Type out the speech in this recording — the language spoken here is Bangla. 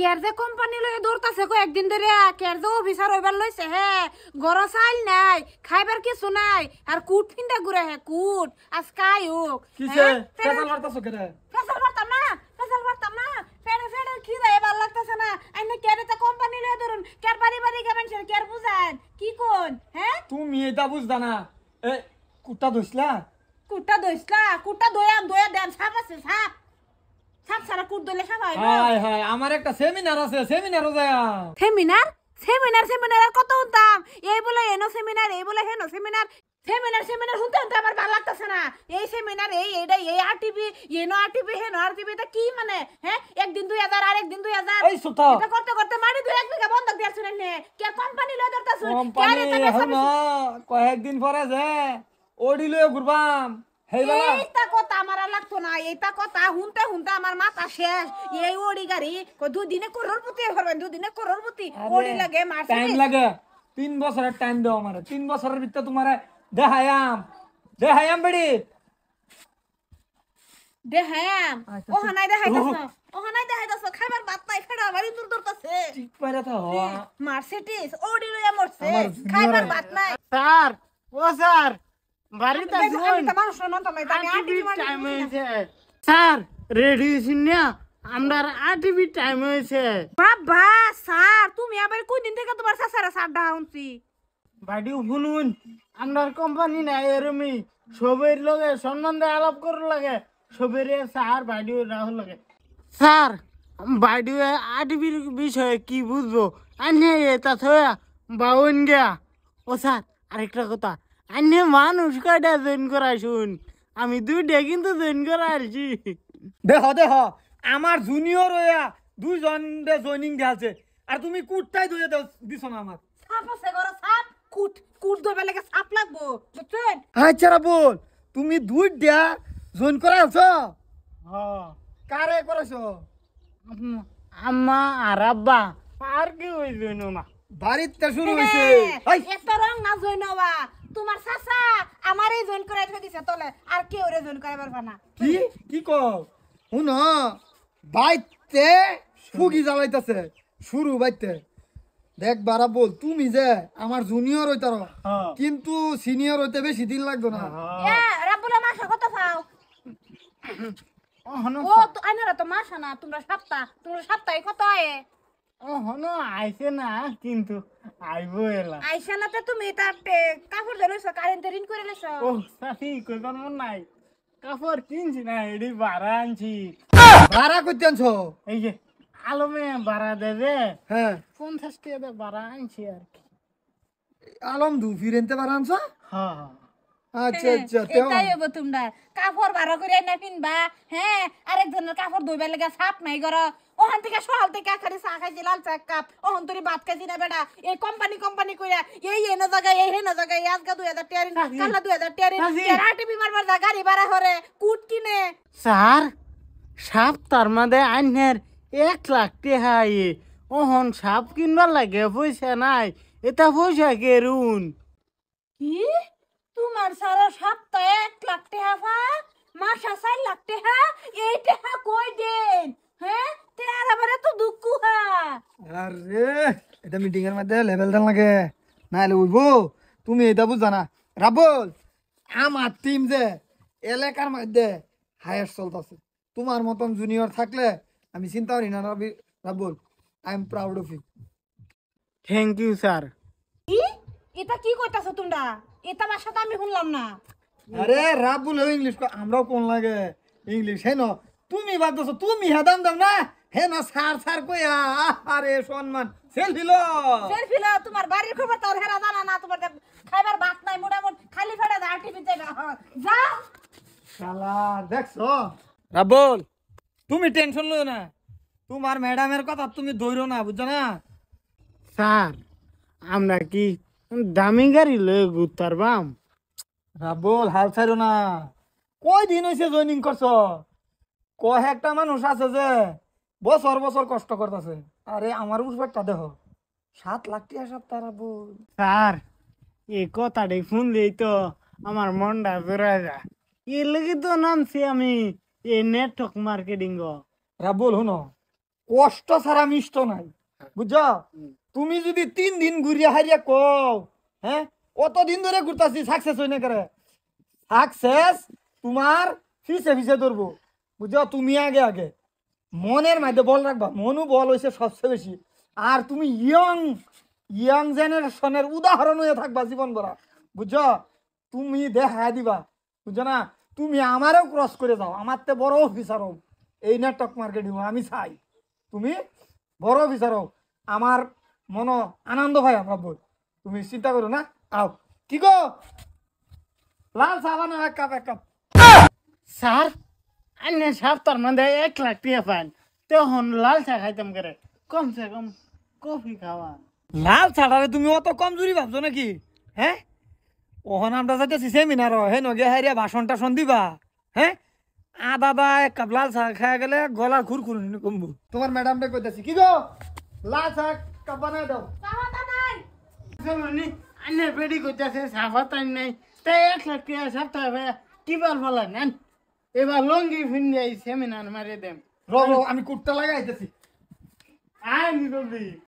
কেয়ার যে কোম্পানি লয়ে দৌড়তাছে কো একদিন ধরে কেয়ার যে অফিসার হইবার লইছে হে গরো চাইল নাই খাইবার কিছু নাই আর কুট ফিন্দা ঘুরে হে কুট আজকাই হোক কিসে ফেসাল মারতাছো কেরে ফেসাল মারতাম না ফেড়ে ফেড়ে কি রে ভাল লাগতাছে না আইনে কেয়ারে তে কোম্পানি লয়ে ধরুন কেয়ার বাড়ি বাড়ি গেবেন সে কেয়ার বুঝান কি কোন হ্যাঁ তুমি এটা বুঝদা না এ কুটা দইছলা কুটটা দয়া দেন সাপ আছে সাপ সারা কুট দইলে সাপ হয় হাই হাই আমার একটা সেমিনার আছে সেমিনারও যায় সেমিনার আর কত উনতাম এই বলে এনো সেমিনার এই বলে হেনো সেমিনার হুনতে আমার ভালো লাগতেছে না এই সেমিনার এই আরটিভি এনো আরটিভি হেনো আরটিভি এটা কি মানে হ্যাঁ একদিন 2000 আর একদিন 2000 এই সুতা এটা করতে করতে মারি 2-1 বিঘা বন্ধক দিয়াছ না কে কোম্পানি লয় ধরতাছ কোম্পানি হনো কয়েকদিন পরে যে ওডি লয়ে ঘুরবাম হেইবালা এইটা কথা আমার লাগতো না এইটা কথা হুনতে আমার মাথা শেষ এই ওডি গাড়ি কো দুদিনে করোড়পতি হবেন দুদিনে করোড়পতি ওডি লাগে মারছে টাইম লাগে 3 বছরের টাইম দাও আমারে 3 বছরের ভিতরে তোমারে দেখায়াম বেড়ি ওহানাই দেখাইতাছ খাইবার ভাত নাই ফেড়া বাড়ি দূর দূরতাছে ঠিক পারে তো মার্সিডিজ ওডি লইয়া মরছে খাইবার ভাত নাই স্যার ও স্যার বাড়িতে আমি তো মানুষ নন তো আমি আরটিভি টাইম হয়েছে স্যার রেডি হইছেন না আমরার আরটিভি টাইম হয়েছে বাবা স্যার তুমি আবার কোন দিন থেকে তোমার সাসারা সাড্ডা হুনছি বাড়ি শুনুন আমরার কোম্পানি নাই এরমি সবের লগে সম্মান দিয়ে আলাপ করার লাগে সবের স্যার বাড়ি রাহুল লাগে স্যার বাড়ি আরটিভির বিষয়ে কি বুঝবো আনে এটা থয়া বাউন গিয়া ও স্যার আরেকটা কথা আনে মানুষ কয়টা জয়েন করা শুন আমি 2টা কিন্তু জয়েন করা আসছি দেহ আমার জুনিয়র হইয়া 2 জন জয়েনিং দেয়াছে আর তুমি কুটটাই ধুয়ে দিছ না আমার সাপ আছে গরো সাপ কুট ধরবে লাগে সাপ লাগবো বুঝছেন আচ্ছা বল তুমি 2টা জয়েন করাছো হ্যাঁ কারে করাছো আম্মা আর আব্বা আর কি হইল না বাড়িতে শুরু হইছে এত রং না জইনবা তোমার সাসা আমারে জয়েন করাই দিছে তলে আর কেউ রে জয়েন করাই পারবা না কি কও শুনো বাইতে ফুগি জ্বালাইতাছে শুরু বাইতে দেখ বারা বল তুমি যে আমার জুনিয়র হইতার কিন্তু সিনিয়র হইতে বেশি দিন লাগতো না এ রাব্বুল মাসা কত পাও ও তো আইনারা তো মাসা না তোমরা সপ্তাহে কত আয়ে হনো আইছে না কিন্তু আইবো এলা আইসা না তো তুমি তাতে কাপড় ধরেছো কারেন্ট ঋণ করে লেছো ও সাথী কইবার মন নাই কাপড় কিনছি না এডি বাড়া আনছি ভাড়া করতে আনছো এই যে আলমে বাড়া দেবে হ্যাঁ 50 টাকা দিয়ে বাড়া আনছি আর কি আলম দু ফিরেনতে পারা আনছো হ্যাঁ আচ্ছা এটাই হবো তোমরা কাপড় ভাড়া করে না কিনবা হ্যাঁ আরেকজনের কাপড় ধুইবার লাগা সাপ নাই করো ওখান থেকে সকাল থেকে খালি চা খাইছি লাল চা কাপ ওখান তোর ভাত খাইছি না বেটা এই কোম্পানি কইরা এই এনে জায়গায় এই হেন জায়গায় আজকে 2000 টিয়ারিন কালা 2000 টিয়ারিন আরটিভি মারবার যা গাড়ি ভাড়া করে কুট কিনে স্যার সাপ তার মধ্যে আইনের 1 লাখ টাকা ওহন সাপ কিনবার লাগে পয়সা নাই এটা পয়সা কেরুন কি তোমার সারা সপ্তাহে 1 লাখ টাকা পা মাসে 4 লাখ টাকা এই টাকা কই দেন হ্যাঁ তেরা বারে তো দুঃখ হ্যাঁ আরে এটা মিটিং এর মধ্যে লেভেল দেন লাগে নাইলে উইবো তুমি এটা বুঝা না রাবল আমার টিম যে এলাকার মধ্যে হায়ার চলতেছে তোমার মতন জুনিয়র থাকলে আমি চিন্তা করি না রাবল I am proud of you thank you sir কি এটা কি কইতাছো তোমরা এটা ভাষা তো আমি শুনলাম না আরে রাবুল ইংলিশ আমরাও কোন লাগে ইংলিশ হেন তুমি বাদ দছো তুমি হেদাম দাম না হেন সার কইয়া আরে সম্মান সেলফি লো তোমার বাড়ির খবর তো হেরা জানা না তোমার খাইবার ভাত নাই মোটামুটি খালি ফেড়ে দা টিভি যাইবা যাও শালা দেখছো রাবুল তুমি টেনশন লও না তোমার ম্যাডামের কথা তুমি ধইরো না বুঝছো না স্যার আমরা কি দামি গাড়ি লয়ে ঘুরতারবাম রাবুল হাল ছাড়ো না কয় দিন হইছে জয়েনিং করছো একটা মানুষ আছে যে বছর কষ্ট করতেছে আরে আমার উপরটা দেখো 7 লাখ টাকা সপ্তাহ রাবুল স্যার এই কথাটা শুনলেই তো আমার মনটা জোড়া যায় এর লেগে তো নামছি আমি এই নেটওয়ার্ক মার্কেটিং রাবুল শুনো কষ্ট ছাড়া মিষ্ট নাই, বুঝছো? তুমি যদি 3 দিন ঘুরিয়া হারিয়া কও, হ্যাঁ অত দিন ধরে ঘুরতাছি সাকসেস হই না করে, সাকসেস তোমার ফিসে ফিসে ধরবো, বুঝছো? তুমি আগে আগে মনের মধ্যে বল রাখবা, মনু বল হয়েছে সবচেয়ে বেশি। আর তুমি ইয়ং ইয়ং জেনারেশনের উদাহরণ হয়ে থাকবা জীবন ভরা, বুঝছো? তুমি দেখা দিবা, বুঝছো না? তুমি আমারও ক্রস করে যাও, আমার তে বড় অফিসার হোক এই নেটওয়ার্ক মার্কেটিং আমি চাই, তুমি বড় অফিসার হোক, আমার মন আনন্দ হয় আমরা বল, তুমি চিন্তা করো না। আও কি গো, লাল চা বানাও এক কাপ এক কাপ। স্যার আন্য সপ্তাহের মধ্যে 1 লাখ টাকা পান, তখন লাল চা খাইতাম করে, কমসে কম কফি খাওয়া। লাল ছাড়ারে তুমি অত কমজোরি ভাবছো নাকি? হ্যাঁ ওখানে আমরা যাইতেছি সেমিনার, হে নগে হারিয়া ভাষণ টাষণ দিবা, হ্যাঁ আদা দা এক কাপ লাল চা খাওয়া গেলে গলার খুরখুর কমবো। তোমার ম্যাডামটা কইতাছি কি গো, লাল চা কাপ বানায় দাও। চাওয়াটা নাই। শুনুনি আন্য বেডি করতেছে সাফা তাই নাই, তাই 1 লাখ টাকা সপ্তাহে ভাইয়া কি বল বলা নেন, এবার লঙ্গি ফিন যাই সেমিনার মারে দেম। র র আমি কুটটা লাগাইতেছি। আয় নিরবি